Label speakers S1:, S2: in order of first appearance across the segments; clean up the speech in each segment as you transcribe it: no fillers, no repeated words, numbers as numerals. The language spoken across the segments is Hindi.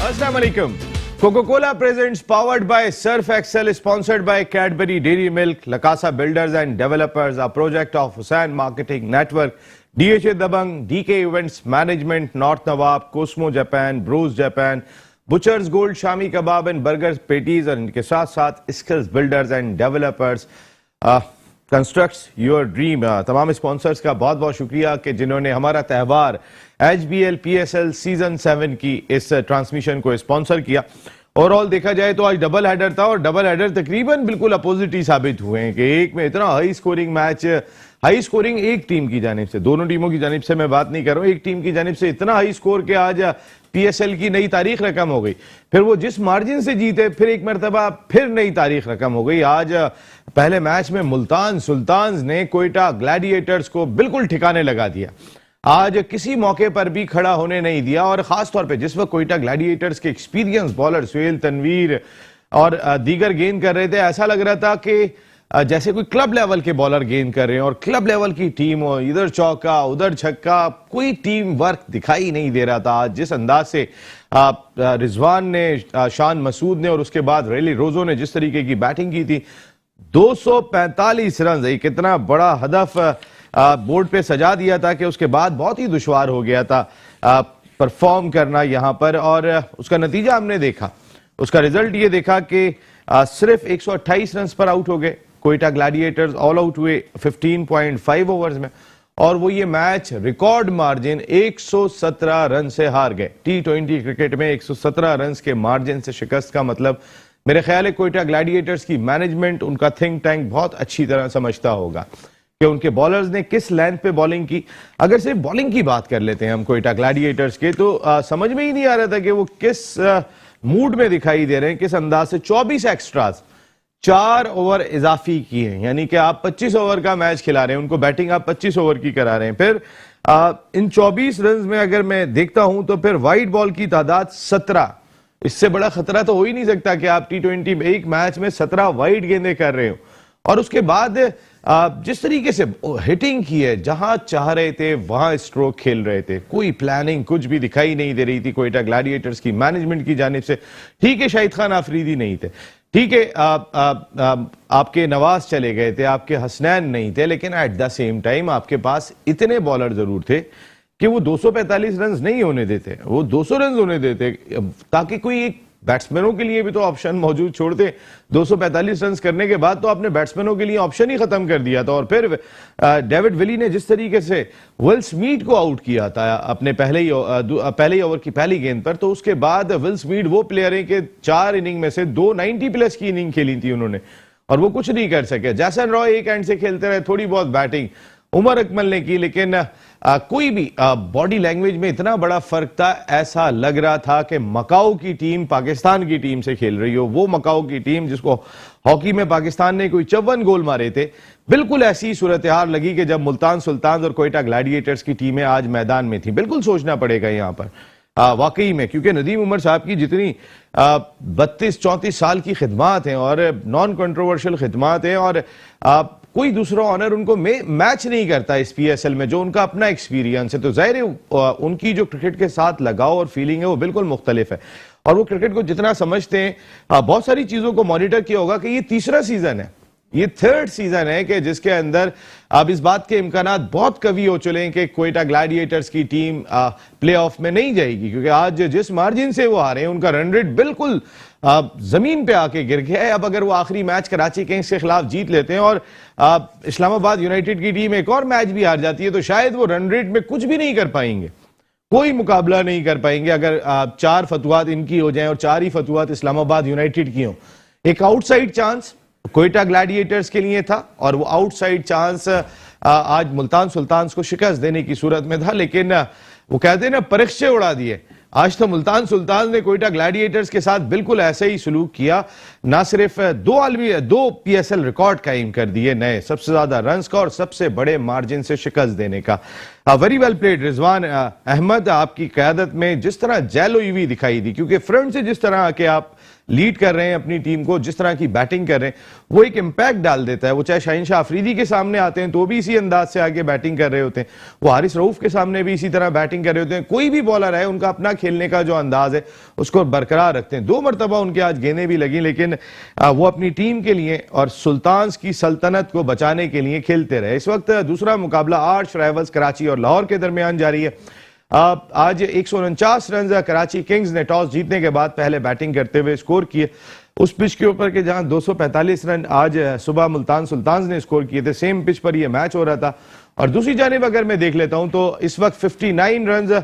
S1: Assalamu alaikum. Coca-Cola presents powered by Surf Excel, sponsored by Cadbury Dairy Milk, Lakasa Builders and Developers, a project of Hussain Marketing Network, DHA Dabang, DK Events Management, North Nawab, Cosmo Japan, Bros Japan, Butchers Gold, Shami Kebab and Burgers Patties और इनके साथ साथ Skills Builders and Developers constructs your dream. तमाम स्पॉन्सर्स का बहुत बहुत शुक्रिया कि जिन्होंने हमारा त्यौहार HBL PSL सीजन 7 की इस ट्रांसमिशन को स्पॉन्सर किया। ओवरऑल देखा जाए तो आज डबल हेडर था और डबल हेडर तकरीबन बिल्कुल अपोजिट ही साबित हुए हैं कि एक में इतना high scoring match, high scoring एक टीम की जानिब से, दोनों टीमों की जानिब से मैं बात नहीं कर रहा हूं, एक टीम की जानिब से इतना हाई स्कोर के आज PSL की नई तारीख रकम हो गई। फिर वो जिस मार्जिन से जीते फिर एक मरतबा फिर नई तारीख रकम हो गई। आज पहले मैच में मुल्तान सुल्तान्स ने कोयटा ग्लैडिएटर्स को बिल्कुल ठिकाने लगा दिया। आज किसी मौके पर भी खड़ा होने नहीं दिया और खास तौर पे जिस वक्त कोयटा ग्लैडिएटर्स के एक्सपीरियंस बॉलर सुहेल तनवीर और दीगर गेंद कर रहे थे, ऐसा लग रहा था कि जैसे कोई क्लब लेवल के बॉलर गेंद कर रहे हैं और क्लब लेवल की टीम हो, इधर चौका उधर छक्का, कोई टीम वर्क दिखाई नहीं दे रहा था। आज जिस अंदाज से रिजवान ने, शान मसूद ने और उसके बाद रेली रोजो ने जिस तरीके की बैटिंग की थी, 245 रन, एक इतना बड़ा हदफ बोर्ड पे सजा दिया था कि उसके बाद बहुत ही दुश्वार हो गया था परफॉर्म करना यहां पर। और उसका नतीजा हमने देखा, उसका रिजल्ट ये देखा कि सिर्फ 128 रन पर आउट हो गए कोयटा ग्लैडिएटर्स, ऑल आउट हुए 15.5 ओवर्स में और वो ये मैच रिकॉर्ड मार्जिन 117 रन से हार गए। T20 क्रिकेट में 117 रन के मार्जिन से शिकस्त का मतलब मेरे ख्याल है कोयटा ग्लैडिएटर्स की मैनेजमेंट, उनका थिंक टैंक बहुत अच्छी तरह समझता होगा कि उनके बॉलर्स ने किस लेंथ पे बॉलिंग की। अगर सिर्फ बॉलिंग की बात कर लेते हैं हम कोयटा ग्लैडिएटर्स के, तो समझ में ही नहीं आ रहा था कि वो किस मूड में दिखाई दे रहे हैं, किस अंदाज से 24 एक्स्ट्रास, 4 ओवर इजाफी किए, यानी कि आप 25 ओवर का मैच खिला रहे हैं, उनको बैटिंग आप 25 ओवर की करा रहे हैं। फिर इन 24 रन में अगर मैं देखता हूं तो फिर वाइड बॉल की तादाद 17, इससे बड़ा खतरा तो हो ही नहीं सकता कि आप T20 में एक मैच में 17 वाइड गेंदें कर रहे हो। और उसके बाद जिस तरीके से हिटिंग की है, जहां चाह रहे थे वहां स्ट्रोक खेल रहे थे, कोई प्लानिंग कुछ भी दिखाई नहीं दे रही थी कोयटा ग्लैडिएटर्स की मैनेजमेंट की जानिब से। ठीक है, शाहिद खान आफरीदी नहीं थे, ठीक है, आपके नवाज चले गए थे, आपके हसनैन नहीं थे, लेकिन एट द सेम टाइम आपके पास इतने बॉलर जरूर थे कि वो 245 रन नहीं होने देते, वो 200 रन होने देते, ताकि कोई एक बैट्समैनों के लिए भी तो ऑप्शन मौजूद छोड़ते। 245 रन करने के बाद तो आपने बैट्समैनों के लिए ऑप्शन ही खत्म कर दिया था। और फिर डेविड विली ने जिस तरीके से विल स्मीथ को आउट किया था अपने पहले ही ओवर की पहली गेंद पर, तो उसके बाद विल स्मीथ वो प्लेयर है कि 4 इनिंग में से 2 90 प्लस की इनिंग खेली थी उन्होंने और वो कुछ नहीं कर सके। जैसन रॉय एक एंड से खेलते रहे, थोड़ी बहुत बैटिंग उमर अकमल ने की, लेकिन कोई भी बॉडी लैंग्वेज में इतना बड़ा फर्क था, ऐसा लग रहा था कि मकाओ की टीम पाकिस्तान की टीम से खेल रही हो। वो मकाओ की टीम जिसको हॉकी में पाकिस्तान ने कोई 54 गोल मारे थे, बिल्कुल ऐसी सूरत हाल लगी कि जब मुल्तान सुल्तान और कोयटा ग्लैडिएटर्स की टीमें आज मैदान में थी। बिल्कुल सोचना पड़ेगा यहाँ पर वाकई में, क्योंकि नदीम उमर साहब की जितनी 32-34 साल की खिदमात हैं और नॉन कंट्रोवर्शियल खिदमात हैं और कोई दूसरा ऑनर उनको मैच नहीं करता इस PSL में, जो उनका अपना एक्सपीरियंस है। तो जाहिर है उनकी जो क्रिकेट के साथ लगाव और फीलिंग है वो बिल्कुल मुख्तलिफ है और वो क्रिकेट को जितना समझते हैं, बहुत सारी चीजों को मॉनिटर किया होगा कि ये तीसरा सीजन है, ये 3rd सीजन है कि जिसके अंदर अब इस बात के इम्कानात बहुत कवी हो चले हैं कि कोयटा ग्लैडिएटर्स की टीम प्लेऑफ में नहीं जाएगी, क्योंकि आज जिस मार्जिन से वो हारे हैं उनका रन रेट बिल्कुल जमीन पे आके गिर गया है। अब अगर वो आखिरी मैच कराची किंग्स के खिलाफ जीत लेते हैं और इस्लामाबाद यूनाइटेड की टीम एक और मैच भी हार जाती है, तो शायद वो रन रेट में कुछ भी नहीं कर पाएंगे, कोई मुकाबला नहीं कर पाएंगे अगर 4 फतवात इनकी हो जाएं और 4 ही फतवात इस्लामाबाद यूनाइटेड की हो। एक आउटसाइड चांस कोयटा ग्लैडिएटर्स के लिए था और वो आउटसाइड चांस आज मुल्तान सुल्तान्स को शिकस्त देने की सूरत में था, लेकिन वो कहते हैं ना, परीक्षे उड़ा दिए। आज तो मुल्तान सुल्तान ने कोयटा ग्लैडिएटर्स के साथ बिल्कुल ऐसे ही सलूक किया, ना सिर्फ 2 PSL रिकॉर्ड कायम कर दिए नए, सबसे ज्यादा रन का और सबसे बड़े मार्जिन से शिकस्त देने का। Very well played Rizwan Ahmed, आपकी क़यादत में जिस तरह जैलोईवी दिखाई दी, क्योंकि फ्रंट से जिस तरह आके आप लीड कर रहे हैं अपनी टीम को, जिस तरह की बैटिंग कर रहे हैं, वो एक इम्पैक्ट डाल देता है। वो चाहे शाहीन शाह अफरीदी के सामने आते हैं तो भी इसी अंदाज से आगे बैटिंग कर रहे होते हैं, वो हारिस रऊफ के सामने भी इसी तरह बैटिंग कर रहे होते हैं। कोई भी बॉलर है, उनका अपना खेलने का जो अंदाज है उसको बरकरार रखते हैं। 2 मरतबा उनके आज गेंदें भी लगी, लेकिन वो अपनी टीम के लिए और सुल्तान्स की सल्तनत को बचाने के लिए खेलते रहे। इस वक्त दूसरा मुकाबला आर्च राइवल्स कराची और लाहौर के दरमियान जारी है। आज 149 रन कराची किंग्स ने टॉस जीतने के बाद पहले बैटिंग करते हुए स्कोर किए उस पिच के ऊपर के जहां 245 रन आज सुबह मुल्तान सुल्तान्स ने स्कोर किए थे। सेम पिच पर यह मैच हो रहा था। और दूसरी जानिब अगर मैं देख लेता हूं तो इस वक्त 59 रन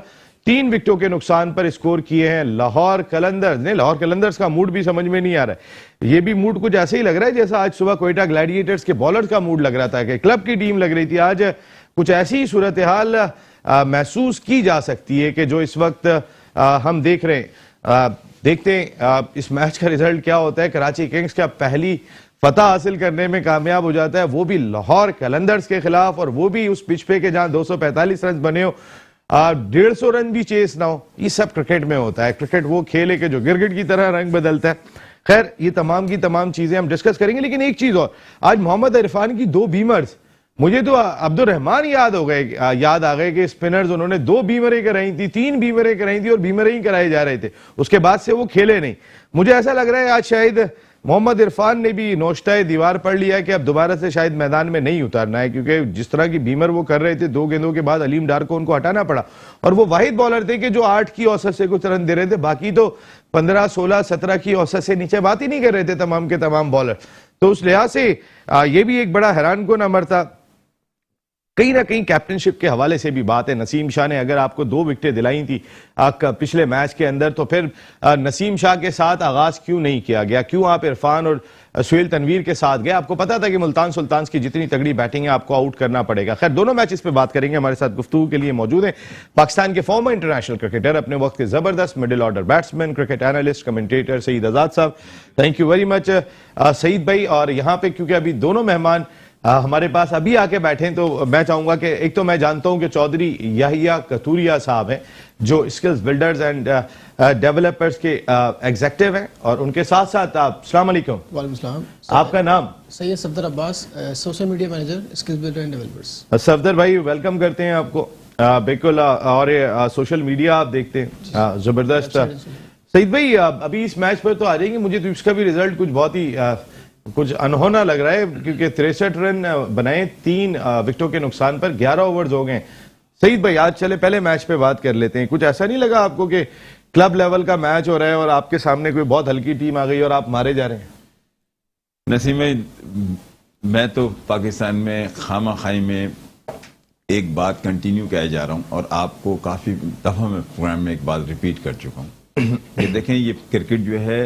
S1: 3 विकेटों के नुकसान पर स्कोर किए हैं लाहौर कलंदर्स ने। लाहौर कलंदर्स का मूड भी समझ में नहीं आ रहा है, ये भी मूड कुछ ऐसे ही लग रहा है जैसा आज सुबह कोयटा ग्लैडिएटर्स के बॉलर्स का मूड लग रहा था कि क्लब की टीम लग रही थी। आज कुछ ऐसी ही सूरत हाल महसूस की जा सकती है कि जो इस वक्त हम देख रहे हैं। देखते हैं इस मैच का रिजल्ट क्या होता है। कराची किंग्स का पहली फतह हासिल करने में कामयाब हो जाता है, वो भी लाहौर कलंदर्स के खिलाफ, और वो भी उस पिच पे के जहां 245 रन बने हो, 150 रन भी चेस ना हो। ये सब क्रिकेट में होता है। क्रिकेट वो खेल है कि जो गिरगिट की तरह रंग बदलता है। खैर, ये तमाम की तमाम चीजें हम डिस्कस करेंगे, लेकिन एक चीज और, आज मोहम्मद इरफान की 2 बीमर्स, मुझे तो अब्दुल रहमान याद आ गए कि स्पिनर्स उन्होंने 2 बीमरें कराई थी, 3 बीमरें कराई थी और बीमरें ही कराए जा रहे थे। उसके बाद से वो खेले नहीं। मुझे ऐसा लग रहा है आज शायद मोहम्मद इरफान ने भी नोश्ताए दीवार पढ़ लिया कि अब दोबारा से शायद मैदान में नहीं उतारना है, क्योंकि जिस तरह की बीमर वो कर रहे थे, 2 गेंदों के बाद अलीम डार को उनको हटाना पड़ा। और वो वाहिद बॉलर थे कि जो 8 की औसत से कुछ रन दे रहे थे, बाकी तो 15, 16, 17 की औसत से नीचे बात ही नहीं कर रहे थे तमाम के तमाम बॉलर। तो उस लिहाज से ये भी एक बड़ा हैरान कुन अमर था। कहीं ना कहीं कैप्टनशिप के हवाले से भी बात है। नसीम शाह ने अगर आपको 2 विकेटें दिलाई थी पिछले मैच के अंदर, तो फिर नसीम शाह के साथ आगाज क्यों नहीं किया गया? क्यों आप इरफान और सुहेल तनवीर के साथ गए? आपको पता था कि मुल्तान सुल्तान्स की जितनी तगड़ी बैटिंग है आपको आउट करना पड़ेगा। खैर, दोनों मैचेस पे बात करेंगे। हमारे साथ गुफ्तगू के लिए मौजूद हैं पाकिस्तान के फॉर्मर इंटरनेशनल क्रिकेटर, अपने वक्त के जबरदस्त middle order batsman, cricket analyst, commentator Saeed Azad साहब। Thank you very much Saeed भाई। और यहाँ पे क्योंकि अभी दोनों मेहमान हमारे पास अभी आके बैठे हैं, तो मैं चाहूंगा कि एक तो मैं जानता हूं कि चौधरी याहिया कतूरिया साहब हैं जो स्किल्स बिल्डर्स एंड डेवलपर्स के एग्जेक्टिव हैं, और उनके साथ साथ आप। अस्सलाम वालेकुम।
S2: वालेकुम सलाम।
S1: आपका नाम?
S2: Syed Safdar Abbas, social media manager, skills builder and developers.
S1: Safdar भाई, वेलकम करते हैं आपको। बिल्कुल। और सोशल मीडिया आप देखते हैं, जबरदस्त। सईद भाई, अभी इस मैच पर तो आ जाएंगे, मुझे तो इसका भी रिजल्ट कुछ बहुत ही कुछ अनहोना लग रहा है, क्योंकि 63 रन बनाए 3 विकेटों के नुकसान पर, 11 ओवर्स हो गए। सईद भाई, आज चले पहले मैच पे बात कर लेते हैं। कुछ ऐसा नहीं लगा आपको कि क्लब लेवल का मैच हो रहा है और आपके सामने कोई बहुत हल्की टीम आ गई और आप मारे जा रहे हैं?
S3: नसीम, मैं तो पाकिस्तान में खामा खाई में एक बात कंटिन्यू किया जा रहा हूं, और आपको काफी दफा मैं प्रोग्राम में एक बात रिपीट कर चुका हूं कि देखें, ये क्रिकेट जो है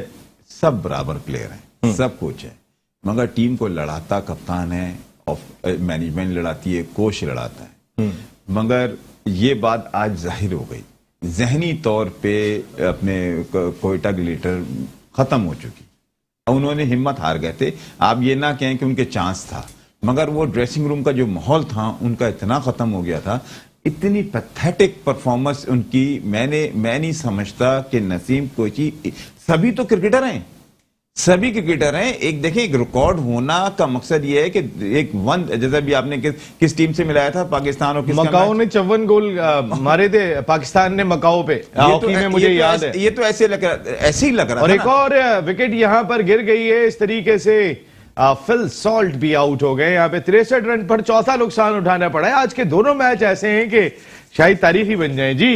S3: सब बराबर प्लेयर है, सब कोच है, मगर टीम को लड़ाता कप्तान है, और मैनेजमेंट लड़ाती है, कोच लड़ाता है। मगर ये बात आज जाहिर हो गई, जहनी तौर पे अपने कोयटा ग्लेडिएटर खत्म हो चुकी। उन्होंने हिम्मत हार गए थे। आप ये ना कहें कि उनके चांस था, मगर वो ड्रेसिंग रूम का जो माहौल था उनका इतना खत्म हो गया था, इतनी पैथेटिक परफॉर्मेंस उनकी। मैं नहीं समझता कि नसीम कोची, सभी तो क्रिकेटर हैं, सभी क्रिकेटर हैं। एक देखें, एक रिकॉर्ड होना का मकसद ये है कि एक वन, जैसा भी आपने किस टीम से मिलाया था, पाकिस्तान और
S1: मकाओ ने 54 गोल मारे थे पाकिस्तान ने मकाओ पे, हॉकी में मुझे याद है।
S3: ये तो ऐसे ही लग रहा
S1: और एक और विकेट यहां पर गिर गई है इस तरीके से। फिल सॉल्ट भी आउट हो गए यहाँ पे। 63 रन पर चौथा नुकसान उठाना पड़ा है। आज के दोनों मैच ऐसे हैं कि शायद तारीख ही बन जाए। जी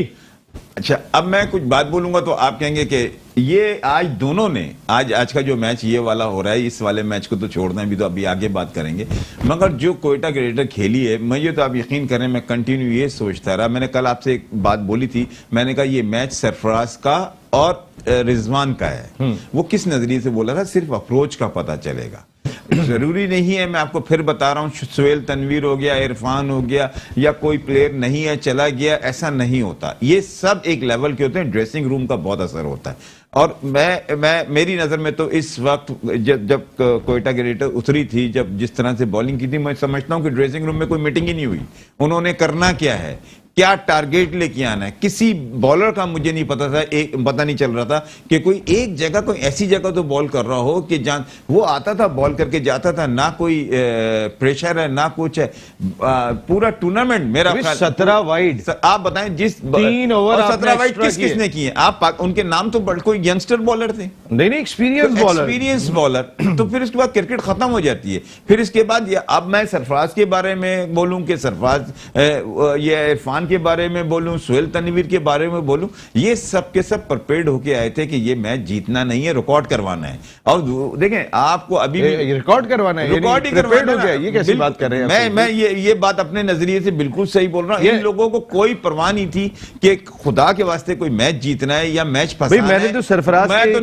S3: अच्छा, अब मैं कुछ बात बोलूंगा तो आप कहेंगे कि ये आज दोनों ने, आज का जो मैच ये वाला हो रहा है, इस वाले मैच को तो छोड़ना है, भी तो अभी आगे बात करेंगे। मगर जो कोयटा ग्लेडिएटर खेली है, मैं ये तो आप यकीन करें, मैं कंटिन्यू ये सोचता रहा। मैंने कल आपसे एक बात बोली थी, मैंने कहा ये मैच सरफराज का और रिजवान का है। वो किस नजरिए से बोला था, सिर्फ अप्रोच का पता चलेगा। जरूरी नहीं है, मैं आपको फिर बता रहा हूँ, सुहेल तनवीर हो गया, इरफान हो गया, या कोई प्लेयर नहीं है चला गया, ऐसा नहीं होता। ये सब एक लेवल के होते हैं, ड्रेसिंग रूम का बहुत असर होता है। और मैं मेरी नजर में तो इस वक्त जब कोयटा ग्रेटर उतरी थी, जब जिस तरह से बॉलिंग की थी, मैं समझता हूं कि ड्रेसिंग रूम में कोई मीटिंग ही नहीं हुई। उन्होंने करना क्या है, क्या टारगेट लेके आना है, किसी बॉलर का मुझे नहीं पता था, पता नहीं चल रहा था कि कोई एक जगह, कोई ऐसी जगह तो बॉल कर रहा हो कि जान वो आता था, बॉल करके जाता था, ना कोई प्रेशर है ना कुछ है। पूरा टूर्नामेंट मेरा
S1: 17 वाइड,
S3: आप बताएं, जिस
S1: 3 ओवर
S3: 17 वाइड किसने किए? आप उनके नाम तो कोई यंगस्टर बॉलर थे,
S1: नहीं एक्सपीरियंस
S3: बॉलर। तो फिर उसके बाद क्रिकेट खत्म हो जाती है। फिर इसके बाद अब मैं सरफराज के बारे में बोलूं कि सरफराज, ये इरफान के बारे में बोलूं, सुहेल तनवीर के बारे में बोलूं, ये सब के सब प्रिपेयर्ड होके आए थे कि ये मैच जीतना नहीं है, रिकॉर्ड करवाना है। और देखें, आपको अभी
S1: रिकॉर्ड करवाना है,
S3: रिकॉर्ड ही करवाना हो गया।
S1: ये कैसी बात कर रहे हैं?
S3: मैं ये बात अपने नजरिए से बिल्कुल सही बोल रहा हूं। इन लोगों को कोई परवाह नहीं थी कि खुदा के वास्ते कोई मैच जीतना है या मैच फंसाना है।
S1: मैंने तो सरफराज,
S3: मैं तो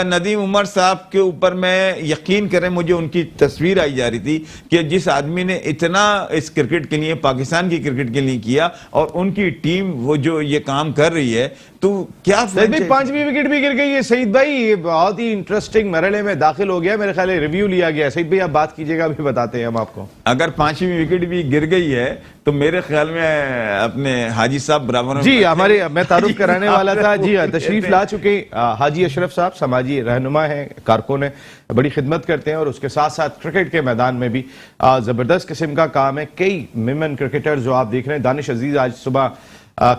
S3: नदीम उमर साहब के ऊपर, मैं यकीन करें, मुझे उनकी तस्वीर आई जा रही थी कि जिस आदमी ने इतना इस क्रिकेट के लिए, पाकिस्तान की क्रिकेट के लिए किया, और उनकी टीम वो जो ये काम कर रही है, तो क्या
S1: 5वीं विकेट भी गिर गई है। सईद भाई, ये बहुत ही इंटरेस्टिंग मरहले में दाखिल हो गया, मेरे ख्याल है रिव्यू लिया गया। सईद भाई आप बात कीजिएगा, अभी बताते हैं हम आपको।
S3: अगर 5वीं विकेट भी गिर गई है तो मेरे ख्याल में अपने हाजी साहब बराबर
S1: जी, हमारे मैं तारुफ कराने वाला था जी, तशरीफ ला चुके हाजी अशरफ साहब, समाजी रहनुमा हैं, कारकुन हैं, बड़ी खिदमत करते हैं, और उसके साथ साथ क्रिकेट के मैदान में भी जबरदस्त किस्म का काम है। कई विमेन क्रिकेटर जो आप देख रहे हैं, दानिश अजीज आज सुबह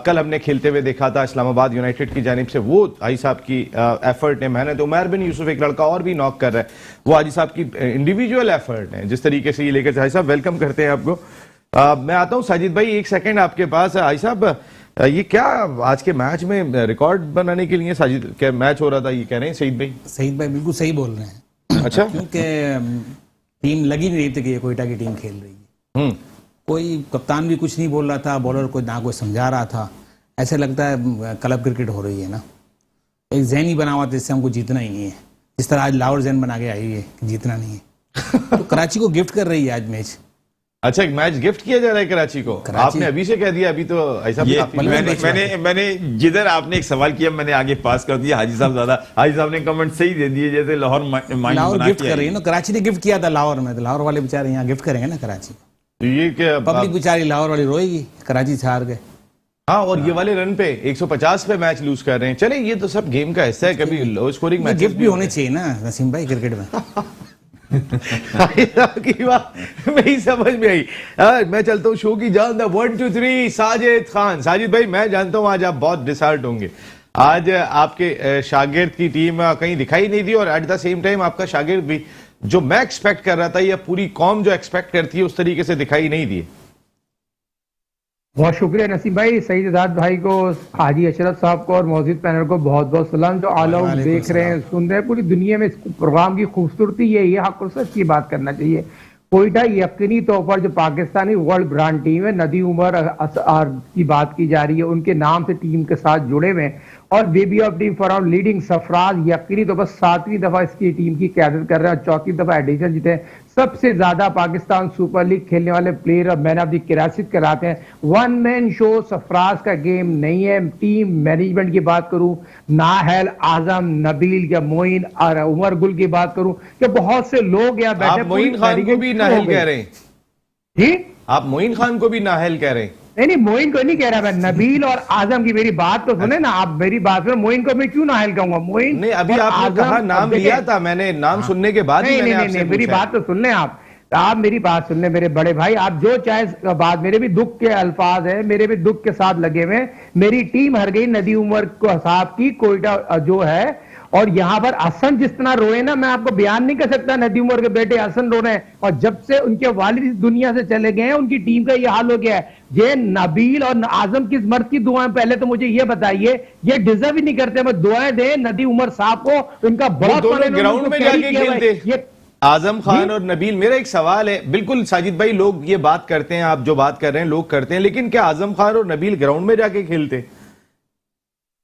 S1: कल हमने खेलते हुए देखा था इस्लामाबाद यूनाइटेड की जानिब से, वो हाजी साहब की एफर्ट है, मेहनत। उमर बिन यूसुफ एक लड़का और भी नॉक कर रहा है, वो हाजी साहब की इंडिविजुअल एफर्ट है, जिस तरीके से ये लेकर। हाजी साहब वेलकम करते हैं आपको। मैं आता हूं साजिद भाई, एक सेकंड आपके पास। हाजी साहब, ये क्या आज के मैच में रिकॉर्ड बनाने के लिए साजिद क्या मैच हो रहा था, ये कह रहे हैं सईद भाई?
S4: सईद भाई बिल्कुल सही बोल रहे हैं।
S1: अच्छा,
S4: क्योंकि टीम लगी नहीं रही थी कि ये कोयटा की टीम खेल रही है। कोई कप्तान भी कुछ नहीं बोल रहा था, बॉलर को ना कोई समझा रहा था। ऐसे लगता है क्लब क्रिकेट हो रही है ना, एक जहन ही बना हुआ था जिससे हमको जीतना ही नहीं है। जिस तरह आज लाहौर जहन बना के आई है कि जीतना नहीं है, तो कराची को गिफ्ट कर रही है आज मैच।
S1: अच्छा, एक मैच गिफ्ट किया जा रहा है कराची को? आपने अभी से कह दिया, अभी तो ऐसा
S3: मैंने जिधर आपने एक सवाल किया मैंने आगे पास कर दिया। हाजी साहब हाजी साहब ने कमेंट सही दे दिए, जैसे लाहौर
S4: गिफ्ट कर रही है ना, कराची ने गिफ्ट किया था लाहौर में, तो लाहौर वाले बेचारे यहाँ गिफ्ट करेंगे ना कराची को।
S1: ये क्या
S4: पब्लिक बेचारी लाहौर वाली रोएगी, कराची से हार गए।
S1: हाँ, और ये वाले रन पे 150 पे मैच लूज कर रहे हैं। चले, ये तो सब गेम का हिस्सा है, कभी लो स्कोरिंग मैच
S4: गिफ्ट भी होने चाहिए ना नसीम भाई क्रिकेट में।
S1: की बात मेरी समझ में आई। मैं चलता हूँ शो की जान 1 2 3 साजिद खान। साजिद भाई, मैं जानता हूँ आज आप बहुत डिसहार्ट होंगे। आज आपके शागिर्द की टीम कहीं दिखाई नहीं दी, और एट द सेम टाइम आपका शागिर्द भी, जो मैं एक्सपेक्ट कर रहा था या पूरी कौम जो एक्सपेक्ट करती है, उस तरीके से दिखाई नहीं दी।
S5: बहुत शुक्रिया नसीम भाई, सईद आजाद भाई को, हाजी अशरफ साहब को और मौजूद पैनल को बहुत बहुत सलाम। जो ऑल आउट देख रहे हैं, सुन रहे हैं, पूरी दुनिया में इस प्रोग्राम की खूबसूरती यही है, हक और सच की बात करना चाहिए। कोयटा यकीनी तौर पर जो पाकिस्तानी वर्ल्ड ब्रांड टीम है, नदी उमर की बात की जा रही है, उनके नाम से टीम के साथ जुड़े हुए हैं, और baby of team for leading Sarfaraz यकीनी तौर पर 7वीं दफा इसकी टीम की क्यादत कर रहे हैं, 4थी दफा एडिशन जीते हैं। सबसे ज्यादा पाकिस्तान सुपर लीग खेलने वाले प्लेयर और मैन ऑफ द किरासित कराते हैं। वन मैन शो सरफराज का गेम नहीं है। टीम मैनेजमेंट की बात करूं, नाहल, आजम, नबील या मोइन और उमर गुल की बात करूं, कि बहुत से लोग यहाँ बैठे।
S1: मोइन खान को भी नाहल कह रहे हैं
S5: जी?
S1: आप मोइन खान को भी नाहल कह रहे हैं?
S5: नहीं, मोइन को नहीं कह रहा मैं, नबील और आजम की मेरी बात तो सुने ना आप, मेरी बात सुनो। मोइन को मैं क्यों नाहल कहूंगा? मोइन
S1: नहीं, अभी आपने कहा नाम लिया था, मैंने नाम सुनने के बाद ही मैंने आपसे
S5: मेरी बात तो सुन लें आप मेरी बात सुन लें मेरे बड़े भाई। आप जो चाहे बात, मेरे भी दुख के अल्फाज है, मेरे भी दुख के साथ लगे हुए। मेरी टीम हार गई नदी उमर को साहब की, कोयटा जो है, और यहाँ पर हसन जिस तरह रोए ना, मैं आपको बयान नहीं कर सकता। नदी उमर के बेटे हसन रो रहे हैं, और जब से उनके वालिद इस दुनिया से चले गए हैं, उनकी टीम का ये हाल हो गया है। ये नबील और आजम किस मर्द की दुआएं, पहले तो मुझे ये बताइए, ये डिजर्व ही नहीं करते। मैं दुआएं दे नदी उमर साहब को, उनका बहुत
S1: ग्राउंड में जाके खेलते आजम खान और नबील। मेरा एक सवाल है, बिल्कुल साजिद भाई, लोग ये बात करते हैं, आप जो बात कर रहे हैं लोग करते हैं, लेकिन क्या आजम खान और नबील ग्राउंड में जाके खेलते?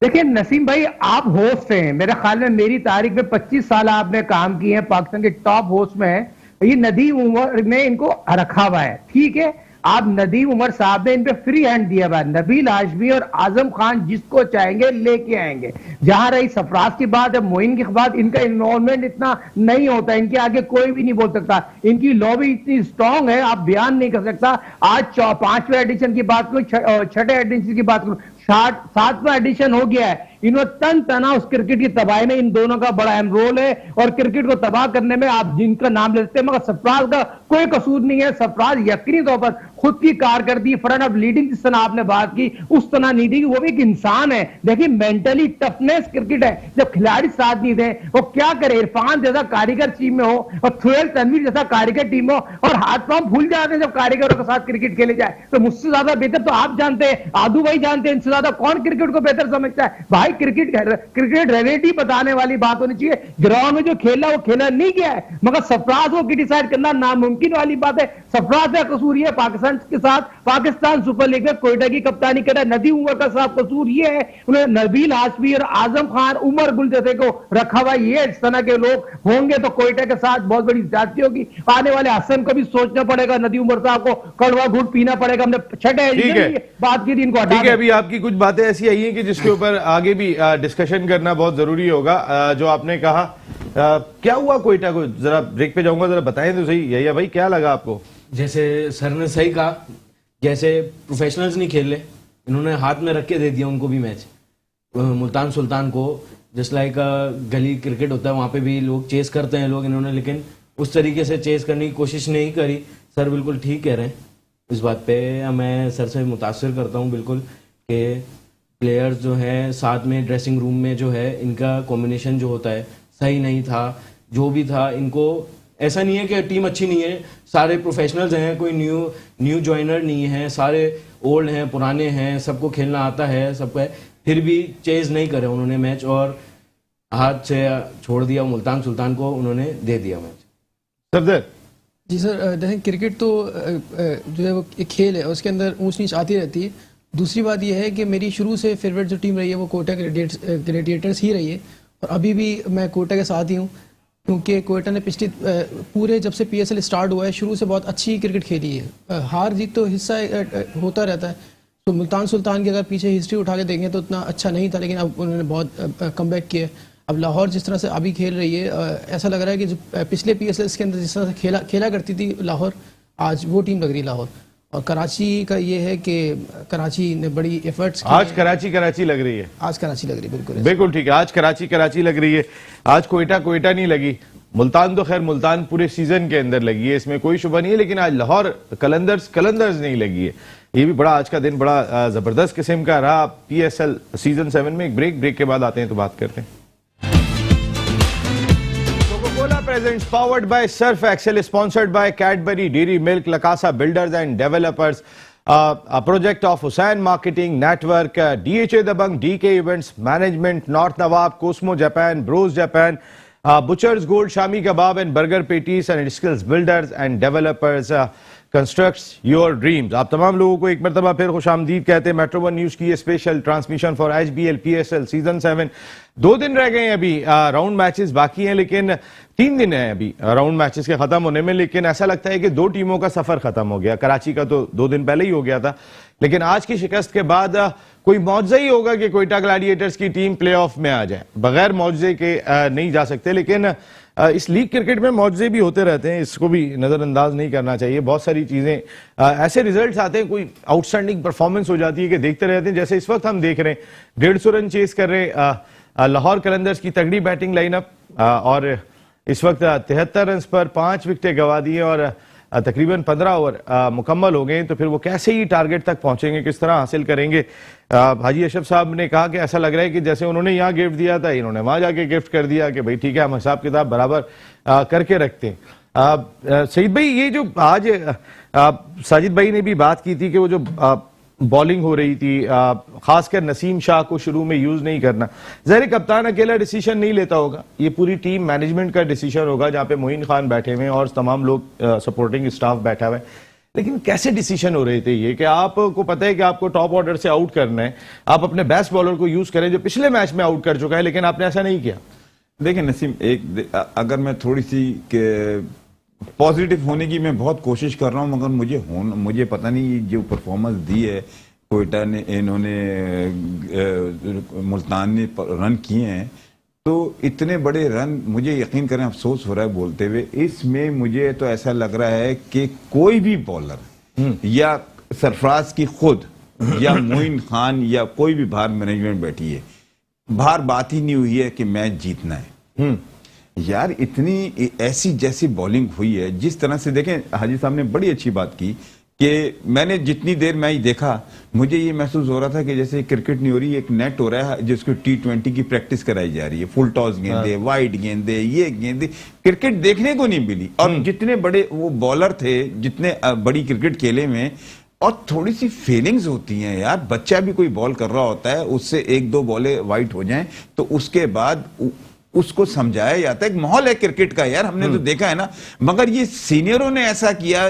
S5: देखिए नसीम भाई, आप होस्ट हैं, मेरे ख्याल में मेरी तारीख में 25 साल आपने काम किए हैं, पाकिस्तान के टॉप होस्ट में हैं। ये नदीम उमर ने इनको रखा हुआ है, ठीक है। आप नदीम उमर साहब ने इन पे फ्री हैंड दिया हुआ है। नबील हाशमी और आजम खान जिसको चाहेंगे लेके आएंगे। जहां रही सरफराज की बात है, मोइन की बात, इनका इन्वॉल्वमेंट इतना नहीं होता, इनके आगे कोई भी नहीं बोल सकता। इनकी लॉबी इतनी स्ट्रांग है, आप बयान नहीं कर सकता। आज 5वें एडिशन की बात करूं, 6ठे एडिशन की बात करूं, 7वां एडिशन हो गया है। इन्होंने तन तना उस क्रिकेट की तबाही में इन दोनों का बड़ा अहम रोल है, और क्रिकेट को तबाह करने में आप जिनका नाम लेते हैं, मगर सरफराज का कोई कसूर नहीं है। सरफराज यकीनी तौर पर खुद की कारकर्दगी, फ्रंट ऑफ लीडिंग, जिस तरह आपने बात की उस तरह नहीं दी, वो भी एक इंसान है। देखिए मेंटली टफनेस क्रिकेट है, जब खिलाड़ी साथ नहीं दे वो क्या करे। इरफान जैसा कारीगर टीम में हो और थुएल तनवीर जैसा कारीगर टीम हो, और हाथ पांव भूल जाते हैं जब कारीगरों के साथ क्रिकेट खेले जाए, तो मुझसे ज्यादा बेहतर तो आप जानते हैं, आदू भाई जानते हैं, इनसे ज्यादा कौन क्रिकेट को बेहतर समझता है। भाई क्रिकेट रियलिटी बताने वाली बात होनी चाहिए। ग्राउंड में जो खेला वो खेला नहीं गया है, मगर सरफराज को क्रिटिसाइज करना नामुमकिन वाली बात है। सरफराज का कसूर ये पाकिस्तान के साथ पाकिस्तान सुपर लीग में कोयटा की कप्तानी कर रहा है। नदीम उमर का साथ कसूर ये है, उन्हें नबील हाशमी और आजम खान, उमर गुल जैसे को रखा हुआ। ये इस तरह के लोग होंगे तो कोयटा के साथ बहुत बड़ी ज्यादती होगी। आने वाले हसन को भी सोचना पड़ेगा, नदीम उमर साहब को कड़वा घूट पीना पड़ेगा। हमने 6ठे बात की थी, इनको हटा
S1: ठीक है। अभी आपकी कुछ बातें ऐसी आई हैं कि जिसके ऊपर आगे भी डिस्कशन करना बहुत जरूरी होगा। जो आपने कहा, क्या हुआ कोयटा को, जरा ब्रेक पे जाऊंगा, जरा बताएं तो सही। यही भाई क्या लगा आपको?
S6: जैसे सर ने सही कहा, जैसे प्रोफेशनल्स नहीं खेले, इन्होंने हाथ में रख के दे दिया उनको भी मैच। मुल्तान सुल्तान को जस्ट लाइक गली क्रिकेट होता है, वहाँ पे भी लोग चेस करते हैं लोग, इन्होंने लेकिन उस तरीके से चेस करने की कोशिश नहीं करी। सर बिल्कुल ठीक कह रहे हैं इस बात पे, मैं सर से मुतासिर करता हूँ बिल्कुल कि प्लेयर्स जो है साथ में ड्रेसिंग रूम में जो है इनका कॉम्बिनेशन जो होता है सही नहीं था। जो भी था, इनको ऐसा नहीं है कि टीम अच्छी नहीं है, सारे प्रोफेशनल्स हैं, कोई न्यू जॉइनर नहीं है, सारे ओल्ड हैं, पुराने हैं, सबको खेलना आता है, सबको है, फिर भी चेज नहीं करे उन्होंने मैच और हाथ से छोड़ दिया। मुल्तान सुल्तान को उन्होंने दे दिया मैच।
S1: सफदर
S2: जी सर, देखें क्रिकेट तो जो है वो एक खेल है, उसके अंदर ऊंच नीच आती रहती है। दूसरी बात यह है कि मेरी शुरू से फेवरेट जो टीम रही है वो कोयटा ग्लेडिएटर्स ही रही है, और अभी भी मैं कोयटा के साथ ही हूँ, क्योंकि कोयटा ने पिछले पूरे जब से PSL स्टार्ट हुआ है शुरू से बहुत अच्छी क्रिकेट खेली है। हार जीत तो हिस्सा होता रहता है। तो मुल्तान सुल्तान की अगर पीछे हिस्ट्री उठा के देखें तो उतना अच्छा नहीं था, लेकिन अब उन्होंने बहुत कमबैक किया। अब लाहौर जिस तरह से अभी खेल रही है, ऐसा लग रहा है कि जो पिछले PSL के अंदर जिस तरह से खेला करती थी लाहौर, आज वो टीम लग रही है लाहौर। और कराची का ये है कि कराची ने बड़ी एफर्ट्स की।
S1: आज कराची लग रही है,
S2: आज कराची लग रही है, बिल्कुल
S1: बिल्कुल ठीक है। आज कराची लग रही है, आज कोयटा नहीं लगी। मुल्तान तो खैर मुल्तान पूरे सीजन के अंदर लगी है, इसमें कोई शुबा नहीं है, लेकिन आज लाहौर कलंदर्स नहीं लगी है। ये भी बड़ा आज का दिन बड़ा जबरदस्त किस्म का रहा PSL सीजन 7 में। एक ब्रेक के बाद आते हैं तो बात करते हैं। Coca-Cola presents powered by Surf Excel, sponsored by Cadbury Dairy Milk, Lakasa Builders and Developers, a project of Hussain Marketing Network, DHA Dabang, DK Events Management, North Nawab, Cosmo Japan, Bros Japan, Butcher's Gold, Shami Kebab and Burger Patties, and Skills Builders and Developers constructs your dreams। आप तमाम लोगों को एक मरतबा फिर खुशामदीद कहते हैं। मेट्रो 1 न्यूज की ये special transmission for HBL PSL season 7। 2 दिन रह गए हैं, अभी राउंड मैचेस बाकी हैं, लेकिन 3 दिन है अभी राउंड मैचेस के खत्म होने में। लेकिन ऐसा लगता है कि 2 टीमों का सफर खत्म हो गया। कराची का तो 2 दिन पहले ही हो गया था, लेकिन आज की शिकस्त के बाद कोई मौजज़ा ही होगा कि कोयटा ग्लैडिएटर्स की टीम प्लेऑफ में आ जाए। बगैर मौजज़े के नहीं जा सकते, लेकिन इस लीग क्रिकेट में मौजज़े भी होते रहते हैं, इसको भी नज़रअंदाज नहीं करना चाहिए। बहुत सारी चीज़ें ऐसे रिजल्ट्स आते हैं, कोई आउटस्टैंडिंग परफॉर्मेंस हो जाती है कि देखते रहते हैं। जैसे इस वक्त हम देख रहे हैं 150 रन चेस कर रहे लाहौर कलंदर्स की तगड़ी बैटिंग लाइनअप, और इस वक्त 73 रन पर 5 विकेटें गंवा दी और तकरीबन 15 ओवर मुकम्मल हो गए। तो फिर वो कैसे ही टारगेट तक पहुंचेंगे, किस तरह हासिल करेंगे। हाजी अशरफ साहब ने कहा कि ऐसा लग रहा है कि जैसे उन्होंने यहाँ गिफ्ट दिया था, इन्होंने वहां जाके गिफ्ट कर दिया कि भाई ठीक है, हम हिसाब किताब बराबर करके रखते हैं। सईद भाई, ये जो आज साजिद भाई ने भी बात की थी कि वो जो बॉलिंग हो रही थी, खासकर नसीम शाह को शुरू में यूज नहीं करना, ज़ाहिर कप्तान अकेला डिसीजन नहीं लेता होगा, ये पूरी टीम मैनेजमेंट का डिसीजन होगा, जहां पे मोइन खान बैठे हुए हैं और तमाम लोग सपोर्टिंग स्टाफ बैठा हुआ है। लेकिन कैसे डिसीजन हो रहे थे ये कि आपको पता है कि आपको टॉप ऑर्डर से आउट करना है, आप अपने बेस्ट बॉलर को यूज करें जो पिछले मैच में आउट कर चुका है, लेकिन आपने ऐसा नहीं किया?
S3: देखिए नसीम, अगर मैं थोड़ी सी पॉजिटिव होने की मैं बहुत कोशिश कर रहा हूं, मगर मुझे पता नहीं जो परफॉर्मेंस दी है कोयटा ने, इन्होंने मुल्तान ने रन किए हैं, तो इतने बड़े रन, मुझे यकीन करें अफसोस हो रहा है बोलते हुए, इसमें मुझे तो ऐसा लग रहा है कि कोई भी बॉलर या सरफराज की खुद या मोइन खान या कोई भी बाहर मैनेजमेंट बैठी है, बाहर बात ही नहीं हुई है कि मैच जीतना है। यार इतनी ऐसी जैसी बॉलिंग हुई है, जिस तरह से देखें, हाजी साहब ने बड़ी अच्छी बात की कि मैंने जितनी देर मैच देखा मुझे ये महसूस हो रहा था कि जैसे क्रिकेट नहीं हो रही, एक नेट हो रहा है जिसको T20 की प्रैक्टिस कराई जा रही है, फुल टॉस गेंदे, वाइड गेंदे, ये गेंदे, क्रिकेट देखने को नहीं मिली। और जितने बड़े वो बॉलर थे, जितने बड़ी क्रिकेट खेले में, और थोड़ी सी फीलिंग्स होती हैं यार, बच्चा भी कोई बॉल कर रहा होता है, उससे एक दो बॉलें वाइट हो जाएं तो उसके बाद उसको समझाया जाता है। एक माहौल है क्रिकेट का यार, हमने तो देखा है ना। मगर ये सीनियरों ने ऐसा किया,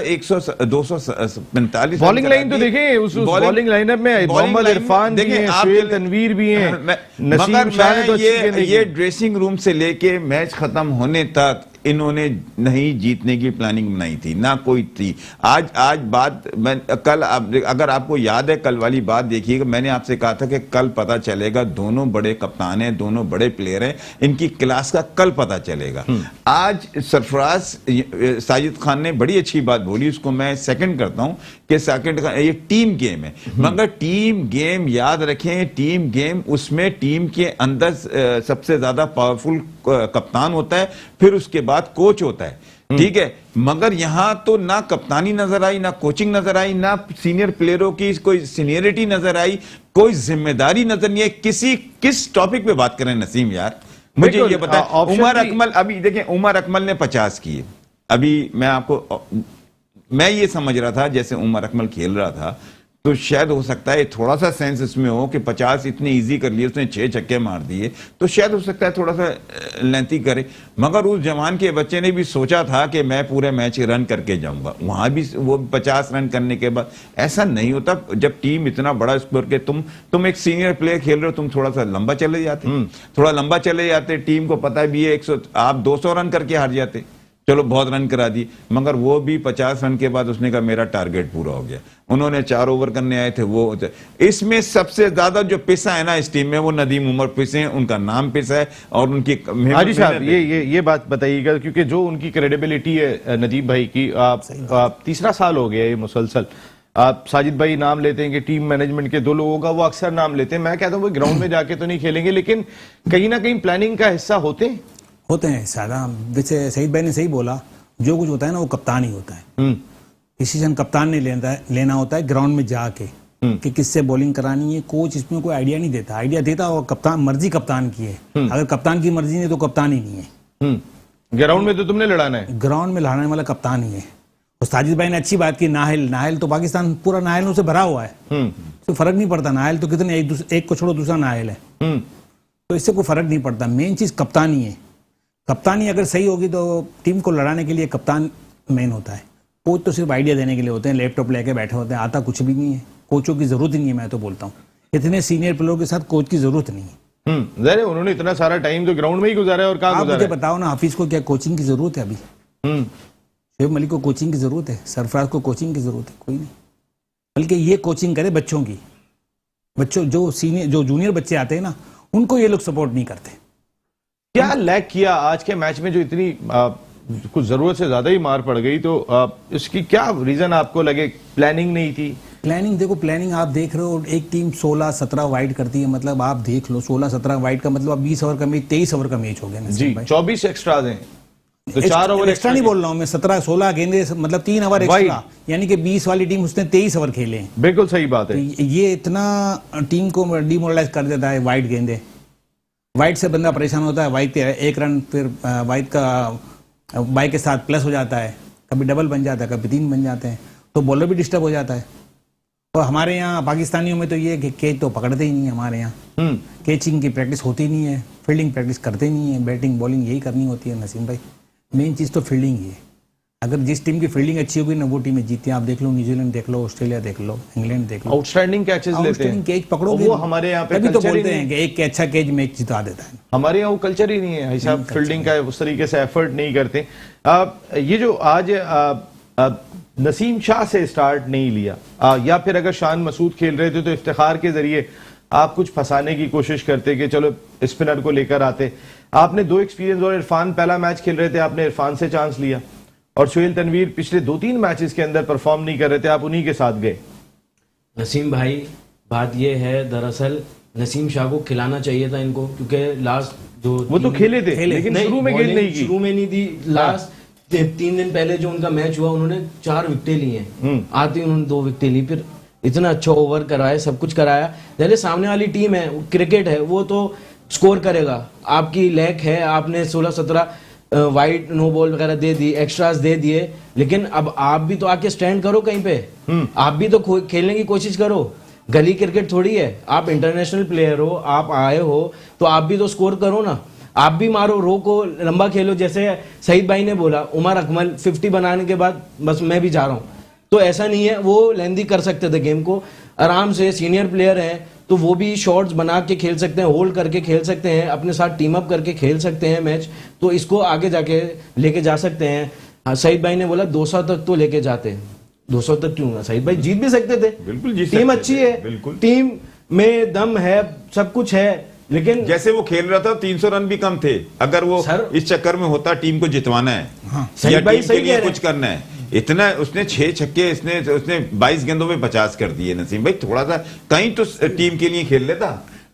S3: 245
S1: बॉलिंग लाइन तो देखें, उस बॉलिंग लाइनअप में मोहम्मद इरफान भी हैं, शुएब तनवीर भी हैं, नसीम शाह ने तो
S3: ये ड्रेसिंग रूम से लेके मैच खत्म होने तक इन्होंने नहीं जीतने की प्लानिंग बनाई थी, ना कोई थी। आज बात मैं कल अगर आपको याद है कल वाली बात देखिएगा, मैंने आपसे कहा था कि कल पता चलेगा, दोनों बड़े कप्तान हैं, दोनों बड़े प्लेयर हैं, इनकी क्लास का कल पता चलेगा। आज सरफराज साजिद खान ने बड़ी अच्छी बात बोली, उसको मैं सेकंड करता हूं कि सेकंड का ये टीम गेम है, मगर टीम गेम याद रखें, टीम गेम उसमें टीम के अंदर सबसे ज्यादा पावरफुल कप्तान होता है, फिर उसके बाद कोच होता है, ठीक है। मगर यहां तो ना कप्तानी नजर आई, ना कोचिंग नजर आई, ना सीनियर प्लेयरों की कोई सीनियरिटी नजर आई, कोई जिम्मेदारी नजर नहीं है। किस टॉपिक पे बात करें नसीम यार, मुझे ये बताएं। उमर अकमल, अभी देखें उमर अकमल ने 50 किए, अभी मैं ये समझ रहा था जैसे उमर अकमल खेल रहा था तो शायद हो सकता है थोड़ा सा सेंस इसमें हो कि 50 इतने इजी कर लिए, उसने 6 छक्के मार दिए, तो शायद हो सकता है थोड़ा सा लेंथी करे। मगर उस जवान के बच्चे ने भी सोचा था कि मैं पूरे मैच रन करके जाऊंगा, वहां भी वो 50 रन करने के बाद ऐसा नहीं होता। जब टीम इतना बड़ा स्कोर के तुम एक सीनियर प्लेयर खेल रहे हो, तुम थोड़ा सा लंबा चले जाते, थोड़ा लंबा चले जाते, टीम को पता भी है आप 200 रन करके हार जाते, चलो बहुत रन करा दिए, मगर वो भी 50 रन के बाद उसने कहा मेरा टारगेट पूरा हो गया। उन्होंने 4 ओवर करने आए थे, वो इसमें सबसे ज्यादा जो पिसा है ना इस टीम में, वो नदीम उमर पिसे हैं, उनका नाम पिसा है और उनकी।
S1: हाजी साहब ये बात बताइएगा, क्योंकि जो उनकी क्रेडिबिलिटी है नदीम भाई की, आप तीसरा साल हो गया ये मुसलसल, आप साजिद भाई नाम लेते हैं कि टीम मैनेजमेंट के 2 लोगों का, वो अक्सर नाम लेते हैं। मैं कहता हूँ वो ग्राउंड में जाके तो नहीं खेलेंगे, लेकिन कहीं ना कहीं प्लानिंग का हिस्सा होते हैं
S4: सादा। वैसे सईद भाई ने सही बोला, जो कुछ होता है ना वो कप्तान ही होता है, डिसीजन कप्तान ने लेना होता है ग्राउंड में जाके कि किससे बॉलिंग करानी है। कोच इसमें कोई आइडिया नहीं देता, आइडिया देता वो कप्तान, मर्जी कप्तान की है। अगर कप्तान की मर्जी नहीं तो कप्तान ही नहीं है।
S1: ग्राउंड में तो तुमने लड़ाना है,
S4: ग्राउंड में लड़ाने वाला कप्तान ही है। और साजिद भाई ने अच्छी बात की, नाहल तो पाकिस्तान पूरा नाहल से भरा हुआ है, तो फर्क नहीं पड़ता। नाहल तो कितने, एक को छोड़ो दूसरा नाहल है, तो इससे कोई फर्क नहीं पड़ता। मेन चीज कप्तानी है। कप्तानी अगर सही होगी तो टीम को लड़ाने के लिए कप्तान मेन होता है। कोच तो सिर्फ आइडिया देने के लिए होते हैं, लैपटॉप लेके बैठे होते हैं, आता कुछ भी नहीं है। कोचों की जरूरत ही नहीं है, मैं तो बोलता हूँ इतने सीनियर प्लेयरों के साथ कोच की जरूरत नहीं है।
S1: ज़ाहिर है उन्होंने इतना सारा टाइम तो ग्राउंड में ही गुजारा है, और कहाँ गुजारा है?
S4: मुझे बताओ ना, हाफिज को क्या कोचिंग की जरूरत है? अभी शुएब मलिक को कोचिंग की जरूरत है, सरफराज को कोचिंग की जरूरत है? कोई नहीं। बल्कि ये कोचिंग करे बच्चों की, जो जूनियर बच्चे आते हैं ना, उनको ये लोग सपोर्ट नहीं करते।
S1: क्या लैक किया आज के मैच में, जो इतनी कुछ जरूरत से ज्यादा ही मार पड़ गई, तो इसकी क्या रीजन आपको लगे? प्लानिंग नहीं थी?
S4: प्लानिंग देखो, प्लानिंग आप देख रहे हो, एक टीम 16-17 वाइड करती है, मतलब आप देख लो 16-17 वाइड का मतलब 20 ओवर का मैच, 23 ओवर का मैच हो गया
S1: जी, 24 एक्स्ट्रा हैं, तो 4 ओवर
S4: एक्स्ट्रा नहीं बोल रहा हूं मैं, 17-16 गेंदे, मतलब 3 ओवर एक्स्ट्रा, यानी कि 20 वाली टीम उसने 23 ओवर खेले हैं।
S1: बिल्कुल सही बात है।
S4: तो ये इतना टीम को डिमोरलाइज कर देता है वाइड गेंदे। वाइड से बंदा परेशान होता है, वाइड के 1 रन, फिर वाइड का वाइड के साथ प्लस हो जाता है, कभी डबल बन जाता है, कभी 3 बन जाते हैं, तो बॉलर भी डिस्टर्ब हो जाता है। और हमारे यहाँ पाकिस्तानियों में तो ये कैच तो पकड़ते ही नहीं है, हमारे यहाँ कैचिंग की प्रैक्टिस होती नहीं है, फील्डिंग प्रैक्टिस करते नहीं है, बैटिंग बॉलिंग यही करनी होती है नसीम भाई। मेन चीज़ तो फील्डिंग ही है। अगर जिस टीम की फील्डिंग अच्छी होगी ना वो टीमें जीती हैं। आप देख लो, न्यूजीलैंड देख लो, ऑस्ट्रेलिया देख लो, इंग्लैंड देख लो,
S1: आउटस्टैंडिंग कैचेस लेते
S4: आउटस्टैंडिंग
S1: हैं,
S4: कैच पकड़ोगे
S1: वो हमारे यहाँ पे
S4: तभी तो
S1: culture ही
S4: बोलते
S1: नहीं
S4: हैं कि एक अच्छा कैच मैच जिता देता है।
S1: हमारे यहाँ वो कल्चर ही नहीं है भाई साहब, फील्डिंग का उस तरीके से एफर्ट नहीं करते। ये जो आज नसीम शाह से स्टार्ट नहीं लिया, या फिर अगर शान मसूद खेल रहे थे तो इफ्तिखार के जरिए आप कुछ फंसाने की कोशिश करते कि चलो स्पिनर को लेकर आते। आपने दो एक्सपीरियंस, और इरफान पहला मैच खेल रहे थे, आपने इरफान से चांस लिया, और सुहेल तनवीर पिछले 2-3 मैचेस के अंदर परफॉर्म नहीं कर रहे थे, आप उन्हीं के साथ गए।
S6: नसीम भाई, बात ये है दरअसल नसीम शाह को खिलाना चाहिए था इनको, क्योंकि लास्ट जो
S1: वो तो खेले थे लेकिन शुरू में गेंद नहीं की।
S6: शुरू में नहीं दी। लास्ट 3 दिन पहले जो उनका मैच हुआ उन्होंने 4 विकेटें ली हैं, आते उन्होंने 2 विकेटें ली, फिर इतना अच्छा ओवर कराया, सब कुछ कराया। पहले सामने वाली टीम है, क्रिकेट है, वो तो स्कोर करेगा, आपकी लैक है, आपने 16-17 वाइड नो बॉल वगैरह दे दी, एक्स्ट्रास दे दिए, लेकिन अब आप भी तो आके स्टैंड करो कहीं पे, आप भी तो खेलने की कोशिश करो। गली क्रिकेट थोड़ी है, आप इंटरनेशनल प्लेयर हो, आप आए हो तो आप भी तो स्कोर करो ना, आप भी मारो, रो को लंबा खेलो। जैसे सईद भाई ने बोला, उमर अकमल 50 बनाने के बाद बस मैं भी जा रहा हूँ, तो ऐसा नहीं है, वो लेंदी कर सकते थे गेम को आराम से। सीनियर प्लेयर हैं तो वो भी शॉट्स बना के खेल सकते हैं, होल्ड करके खेल सकते हैं, अपने साथ टीम अप करके खेल सकते हैं मैच, तो इसको आगे जाके लेके जा सकते हैं। हाँ, सईद भाई ने बोला 200 तक तो लेके जाते हैं, 200 तक क्यों ना, सईद भाई जीत भी सकते थे,
S3: बिल्कुल जीत
S6: टीम
S3: सकते
S6: अच्छी
S3: थे,
S6: है,
S3: बिल्कुल।
S6: टीम में दम है, सब कुछ है, लेकिन
S3: जैसे वो खेल रहा था 300 रन भी कम थे। अगर वो
S6: सर,
S3: इस चक्कर में होता टीम को जितवाना है
S6: सही
S3: या
S6: भाई
S3: टीम
S6: सही
S3: के लिए
S6: कह रहे
S3: कुछ करना है, इतना उसने 6 छक्के, उसने 22 गेंदों में 50 कर दिए। नसीम भाई थोड़ा सा कहीं तो टीम के लिए खेल लेता।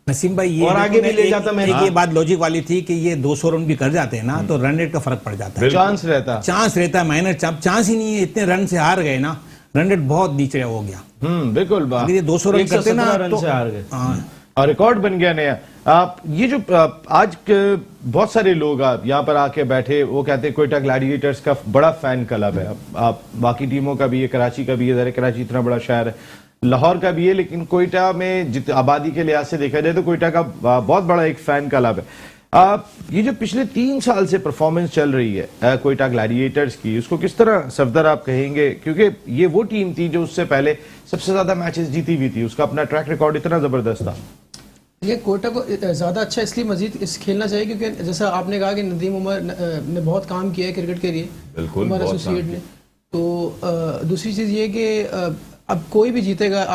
S4: नसीम भाई ये
S6: और आगे भी ले जाता मैं।
S4: ये बात लॉजिक वाली थी कि ये 200 रन भी कर जाते हैं ना तो रन रेट का फर्क पड़ जाता है,
S1: चांस रहता
S4: चांस रहता है, माइनर चांस ही नहीं है। इतने रन से हार गए ना, रन रेट बहुत नीचे हो गया।
S1: बिल्कुल
S4: अगर ये 200 रन करते ना
S6: 117 रन
S4: तो
S6: से हार गए।
S4: हाँ,
S1: और रिकॉर्ड बन गया नया। ये जो आज बहुत सारे लोग आप यहाँ पर आके बैठे, वो कहते हैं कोयटा ग्लैडिएटर्स का बड़ा फैन क्लब है। आप बाकी टीमों का भी है, कराची का भी है, कराची इतना बड़ा शहर है, लाहौर का भी है, लेकिन कोयटा में आबादी के लिहाज से देखा जाए तो कोयटा का बहुत बड़ा एक फैन क्लब है। ये जो पिछले 3 साल से परफॉर्मेंस चल रही है कोयटा ग्लैडिएटर्स की, उसको किस तरह सफदर आप कहेंगे? क्योंकि ये वो टीम थी जो उससे पहले सबसे ज्यादा मैचेस जीती हुई थी, उसका अपना ट्रैक रिकॉर्ड इतना जबरदस्त था।
S2: ये कोयटा को ज़्यादा अच्छा इसलिए मजीद खेलना चाहिए क्योंकि जैसा आपने कहा कि नदीम उमर ने बहुत काम किया है क्रिकेट के लिए,
S3: बिल्कुल,
S2: उमर
S3: बहुत
S2: एसोसिएट
S3: काम
S2: ने। तो दूसरी चीज़ ये कि अब कोई भी जीतेगा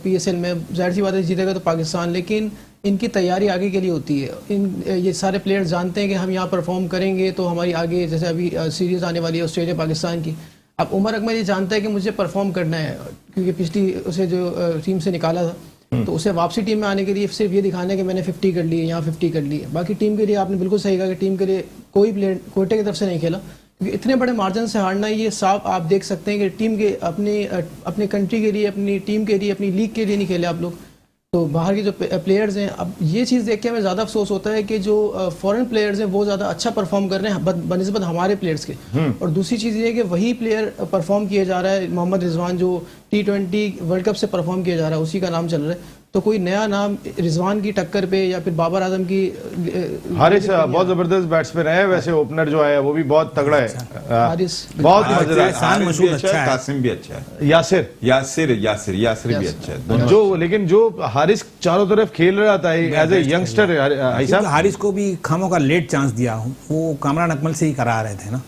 S2: PSL में, जाहिर सी बात है जीतेगा तो पाकिस्तान, लेकिन इनकी तैयारी आगे के लिए होती है। ये सारे प्लेयर्स जानते हैं कि हम यहाँ परफॉर्म करेंगे तो हमारी आगे, जैसे अभी सीरीज़ आने वाली है ऑस्ट्रेलिया पाकिस्तान की, अब उमर अकमल ये जानता है कि मुझे परफॉर्म करना है, क्योंकि पिछली उसे जो टीम से निकाला था तो उसे वापसी टीम में आने के लिए सिर्फ ये दिखाना है कि मैंने 50 कर ली है, यहाँ 50 कर ली है। बाकी टीम के लिए आपने बिल्कुल सही कहा कि टीम के लिए कोई प्लेयर कोयटे की तरफ से नहीं खेला, क्योंकि इतने बड़े मार्जिन से हारना, ये साफ आप देख सकते हैं कि टीम के अपने कंट्री के लिए, अपनी टीम के लिए, अपनी लीग के लिए नहीं खेले आप लोग, तो बाहर के जो प्लेयर्स हैं। अब ये चीज़ देख के हमें ज़्यादा अफसोस होता है कि जो फॉरेन प्लेयर्स हैं वो ज़्यादा अच्छा परफॉर्म कर रहे हैं बनिस्बत हमारे प्लेयर्स के। और दूसरी चीज़ ये है कि वही प्लेयर परफॉर्म किया जा रहा है, मोहम्मद रिजवान जो T20 वर्ल्ड कप से परफॉर्म किया जा रहा है, उसी का नाम चल रहा है। तो कोई नया नाम रिजवान की टक्कर पे या फिर बाबर आजम की,
S1: हारिस बहुत जबरदस्त बैट्समैन है, वैसे ओपनर जो है वो भी बहुत तगड़ा है,
S2: हारिस
S1: बहुत मजेदार।
S4: शान मसूद अच्छा है,
S3: कासिम भी अच्छा है,
S1: यासिर
S3: यासिर भी अच्छा है
S1: जो, लेकिन जो हारिस चारों तरफ खेल रहा था एज ए यंगस्टर,
S4: हारिस को भी खामों का लेट चांस दिया, वो कामरान अकमल से ही करा रहे थे ना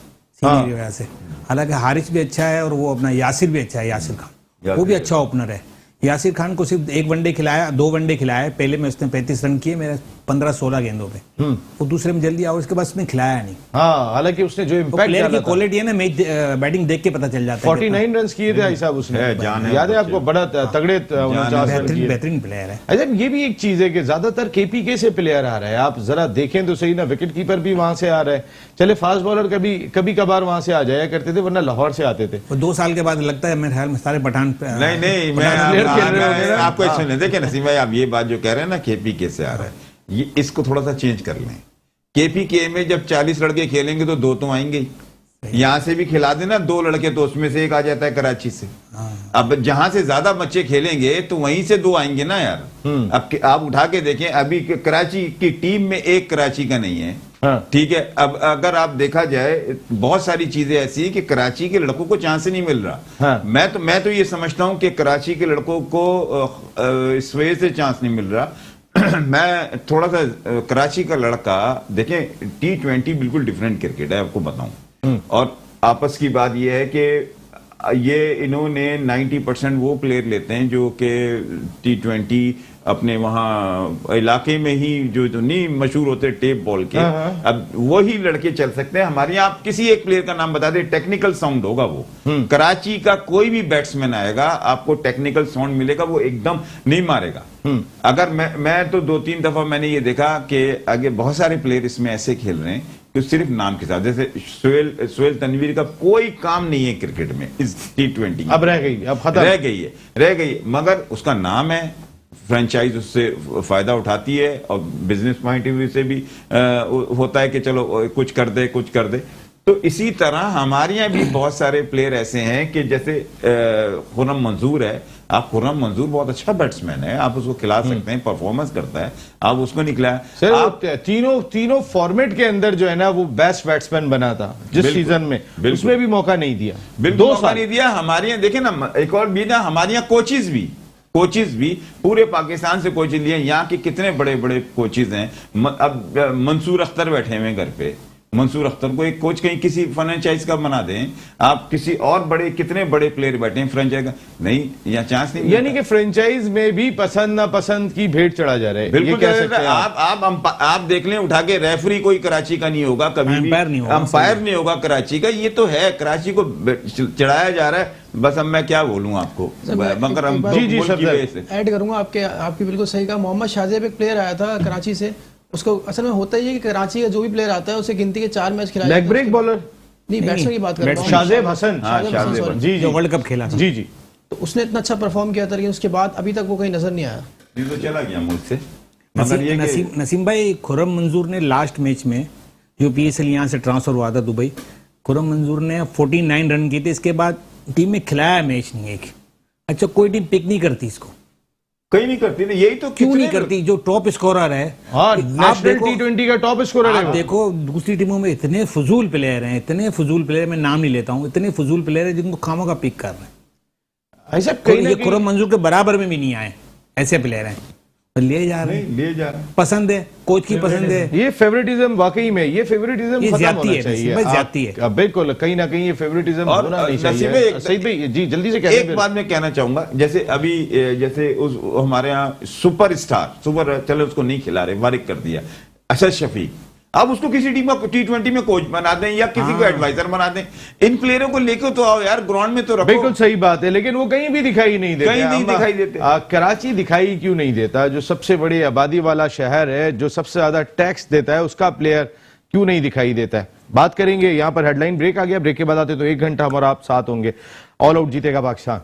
S4: सीनियर की वजह से। हालांकि हारिस भी अच्छा है और वो अपना यासिर भी अच्छा है, यासिर खान वो भी अच्छा ओपनर है। यासिर खान को सिर्फ 1 वनडे खिलाया, 2 वनडे खिलाया, पहले में उसने 35 रन किए मेरे 15-16 गेंदों पे, वो दूसरे में जल्दी आउट, उसके बाद उसने खिलाया नहीं।
S1: हाँ, हालांकि उसने जो इम्पैक्ट
S4: प्लेयर की क्वालिटी है ना, मैच बैटिंग देख के पता चल जाता है।
S1: 49 रन किए थे भाई साहब उसने, याद है आपको? बड़ा तगड़े 49 रन किए।
S4: बेहतरीन प्लेयर है।
S1: अच्छा, ये भी एक चीज है कि ज्यादातर KPK से प्लेयर आ रहा है, आप जरा देखें तो सही ना, विकेट कीपर भी वहां से आ रहा है, चले फास्ट बॉलर कभी कभार वहां से आ जाया करते थे, वरना लाहौर से आते थे।
S4: 2 साल के बाद लगता है मेरे ख्याल में सारे पठान
S3: नहीं मैं आपको सुने देखे नसीम भाई, आप ये बात जो कह रहे हैं ना KPK से आ रहा है, ये इसको थोड़ा सा चेंज कर लें। KPK में जब 40 लड़के खेलेंगे तो 2 तो आएंगे ही। यहां से भी खिला देना 2 लड़के तो उसमें से 1 आ जाता है कराची से। अब जहां से ज्यादा बच्चे खेलेंगे तो वहीं से 2 आएंगे ना यार। अब आप उठा के देखें, अभी कराची की टीम में 1 कराची का नहीं है,
S1: हाँ।
S3: ठीक है, अब अगर आप देखा जाए बहुत सारी चीजें ऐसी है कि कराची के लड़कों को चांस ही नहीं मिल रहा।
S1: हाँ।
S3: मैं तो ये समझता हूं कि कराची के लड़कों को इस वजह से चांस नहीं मिल रहा। मैं थोड़ा सा कराची का लड़का देखें, T20 बिल्कुल डिफरेंट क्रिकेट है, आपको बताऊं। और आपस की बात यह है कि ये इन्होंने 90% वो प्लेयर लेते हैं जो कि T20 अपने वहां इलाके में ही जो नहीं मशहूर होते टेप बॉल के, अब वही लड़के चल सकते हैं। हमारे यहाँ आप किसी एक प्लेयर का नाम बता दें, टेक्निकल साउंड होगा वो। कराची का कोई भी बैट्समैन आएगा, आपको टेक्निकल साउंड मिलेगा, वो एकदम नहीं मारेगा। अगर मैं तो 2-3 दफा मैंने ये देखा कि आगे बहुत सारे प्लेयर इसमें ऐसे खेल रहे हैं तो सिर्फ नाम के साथ, जैसे सोहेल तनवीर का कोई काम नहीं है क्रिकेट में इस T20।
S1: अब रह गई, अब खत्म
S3: रह गई है, मगर उसका नाम है, फ्रेंचाइज उससे फायदा उठाती है और बिजनेस पॉइंट ऑफ व्यू से भी होता है कि चलो कुछ कर दे। तो इसी तरह हमारे यहाँ भी बहुत सारे प्लेयर ऐसे हैं कि जैसे खुर्रम मंजूर है। आप खुर्रम मंजूर बहुत अच्छा बैट्समैन है, आप उसको खिला सकते हैं, परफॉर्मेंस करता है, आप उसको नहीं खिलाया।
S1: सर
S3: आप
S1: तीनों फॉर्मेट के अंदर जो है ना वो बेस्ट बैट्समैन बना था जिस सीजन में, उसमें भी मौका नहीं दिया,
S3: बिल्कुल मौका नहीं दिया। हमारे यहाँ देखे ना, एक और भी ना, हमारे यहाँ कोचेज भी पूरे पाकिस्तान से कोचेज लिए। यहाँ के कितने बड़े बड़े कोचेज हैं। अब मंसूर अख्तर बैठे हुए घर पे, मंसूर अख्तर को एक कोच कहीं किसी फ्रेंचाइज का बना दें, आप किसी और बड़े कितने बड़े प्लेयर बैठे हैं फ्रेंचाइज का, नहीं, यहाँ चांस नहीं।
S1: यानी कि फ्रेंचाइज में भी पसंद नापसंद की भेंट चढ़ा जा रहा है।
S3: बिल्कुल
S1: ये कह सकते हैं
S3: आप देख लें उठा के, रेफरी कोई कराची का नहीं होगा कभी भी, अंपायर नहीं होगा कराची का। ये तो है, कराची को चढ़ाया जा रहा है। बस अब मैं क्या बोलूं आपको, मगर हम
S1: जी सर
S2: ऐड करूंगा आपकी बिल्कुल सही कहा। मोहम्मद शाहजेब एक प्लेयर आया था कराची से, उसको असल में होता ही है कि कराची का जो भी प्लेयर आता है उसे गिनती के 4 मैच खिलाए।
S1: लेग ब्रेक बॉलर
S2: नहीं, बैट्समैन की बात कर रहा हूं,
S1: शाहजेब हसन,
S2: जी
S4: जो वर्ल्ड कप खेला था।
S1: जी
S2: तो उसने इतना अच्छा परफॉर्म किया था, लेकिन उसके बाद अभी तक वो कहीं नजर नहीं आया।
S3: ये तो चला गया मुझसे। मगर ये
S4: नसीम भाई, खुर्रम मंजूर ने लास्ट मैच में जो PSL यहाँ से ट्रांसफर हुआ था दुबई, खुर्रम मंजूर ने 49 रन किए थे। इसके बाद टीम में खिलाया मैच नहीं एक। अच्छा, कोई टीम पिक नहीं करती इसको,
S3: कहीं नहीं करती ना, यही तो
S4: क्यों नहीं करती? जो टॉप स्कोरर है,
S1: हाँ, नेशनल T20 का टॉप स्कोरर है।
S4: आप देखो दूसरी टीमों में इतने फजूल प्लेयर हैं, इतने फजूल प्लेयर, मैं नाम नहीं लेता हूं, इतने फजूल प्लेयर हैं जिनको खामों का पिक कर रहे हैं।
S1: ऐसा
S4: ये खुर्रम मंजूर के बराबर में भी नहीं आए, ऐसे प्लेयर हैं, ले जा रहे हैं। पसंद है, कोच की पसंद है।
S1: ये फेवरेटिज्म वाकई में, ये फेवरेटिज्म खत्म होना चाहिए।
S4: जाती है
S1: बिल्कुल, कहीं ना कहीं ये फेवरेटिज्म होना नहीं चाहिए। सही भाई जी, जल्दी से
S3: एक बात मैं कहना चाहूंगा, जैसे अभी जैसे उस हमारे यहाँ सुपर चलो उसको नहीं खिला रहे, वारिक कर दिया असद शफीक, अब उसको किसी टीम का T20 में कोच बना दें या किसी को एडवाइजर बना दें। इन प्लेयरों को लेकर तो आओ यार, ग्राउंड में तो रखो।
S1: बिल्कुल सही बात है, लेकिन वो कहीं भी दिखाई नहीं देते।
S3: कहीं नहीं दिखाई देते।
S1: कराची दिखाई क्यों नहीं देता? जो सबसे बड़ी आबादी वाला शहर है, जो सबसे ज्यादा टैक्स देता है, उसका प्लेयर क्यों नहीं दिखाई देता है? बात करेंगे। यहाँ पर हेडलाइन ब्रेक आ गया, ब्रेक के बाद आते तो 1 घंटा हमारा आप साथ होंगे। ऑल आउट जीतेगा पाकिस्तान।